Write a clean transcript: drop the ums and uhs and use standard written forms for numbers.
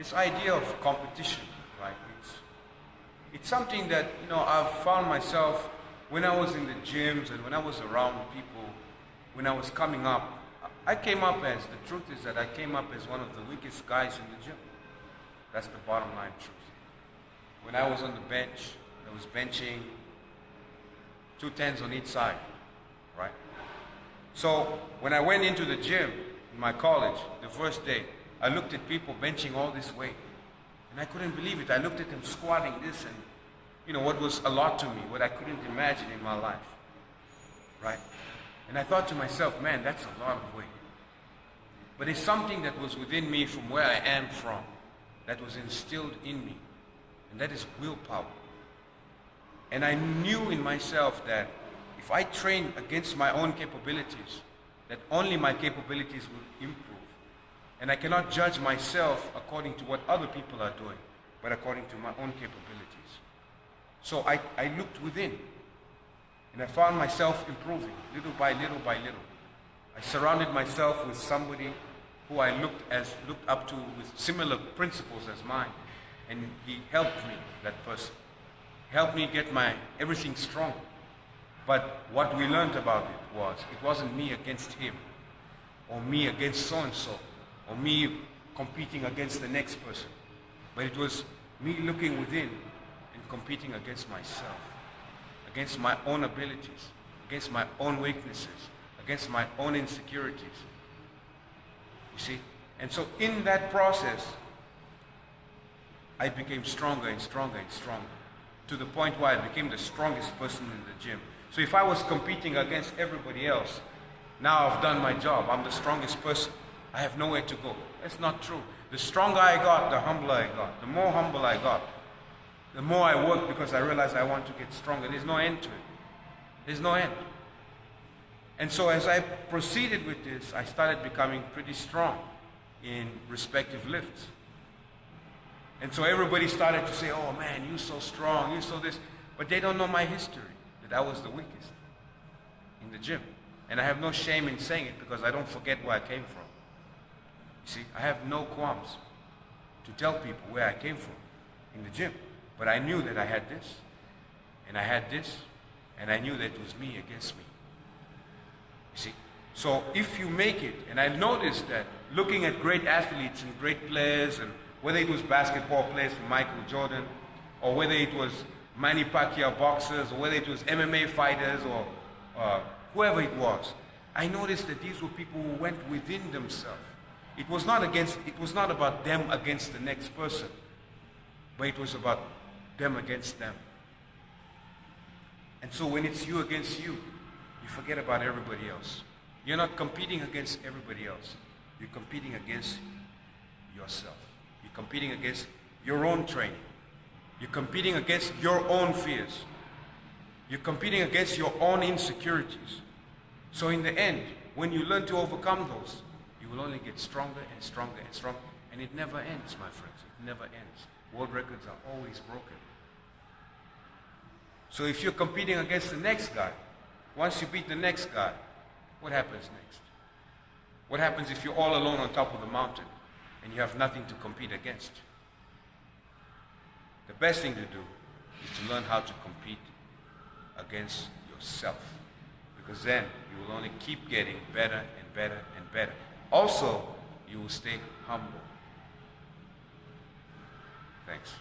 this idea of competition, right? It's something that, I've found myself when I was in the gyms and when I was around people, when I was coming up. The truth is that I came up as one of the weakest guys in the gym. That's the bottom line truth. When I was on the bench, I was benching 210s on each side, right? So when I went into the gym in my college, the first day, I looked at people benching all this weight. And I couldn't believe it. I looked at them squatting this and, what was a lot to me, what I couldn't imagine in my life, right? And I thought to myself, man, that's a lot of weight. But it's something that was within me from where I am from, that was instilled in me, and that is willpower. And I knew in myself that if I trained against my own capabilities, that only my capabilities will improve. And I cannot judge myself according to what other people are doing, but according to my own capabilities. So I looked within, and I found myself improving little by little by little. I surrounded myself with somebody who I looked up to with similar principles as mine, and he helped me, that person. Helped me get everything strong. But what we learned about it wasn't me against him, or me against so-and-so, or me competing against the next person. But it was me looking within and competing against myself, against my own abilities, against my own weaknesses, against my own insecurities. You see? And so in that process, I became stronger and stronger and stronger, to the point where I became the strongest person in the gym. So if I was competing against everybody else, now I've done my job. I'm the strongest person. I have nowhere to go. That's not true. The stronger I got, the humbler I got. The more humble I got, the more I worked, because I realized I want to get stronger. There's no end to it. There's no end. And so as I proceeded with this, I started becoming pretty strong in respective lifts. And so everybody started to say, oh man, you're so strong, you're so this. But they don't know my history, that I was the weakest in the gym. And I have no shame in saying it, because I don't forget where I came from. You see, I have no qualms to tell people where I came from in the gym. But I knew that I had this, and I had this, and I knew that it was me against me. You see, so if you make it, and I noticed that looking at great athletes and great players, and whether it was basketball players from Michael Jordan, or whether it was Manny Pacquiao boxers, or whether it was MMA fighters, or whoever it was, I noticed that these were people who went within themselves. It was not about them against the next person, but it was about them against them. And so when it's you against you, you forget about everybody else. You're not competing against everybody else. You're competing against yourself. You're competing against your own training. You're competing against your own fears. You're competing against your own insecurities. So in the end, when you learn to overcome those, you will only get stronger and stronger and stronger. And it never ends, my friends. It never ends. World records are always broken. So if you're competing against the next guy, once you beat the next guy, what happens next? What happens if you're all alone on top of the mountain and you have nothing to compete against? The best thing to do is to learn how to compete against yourself, because then you will only keep getting better and better and better. Also, you will stay humble. Thanks.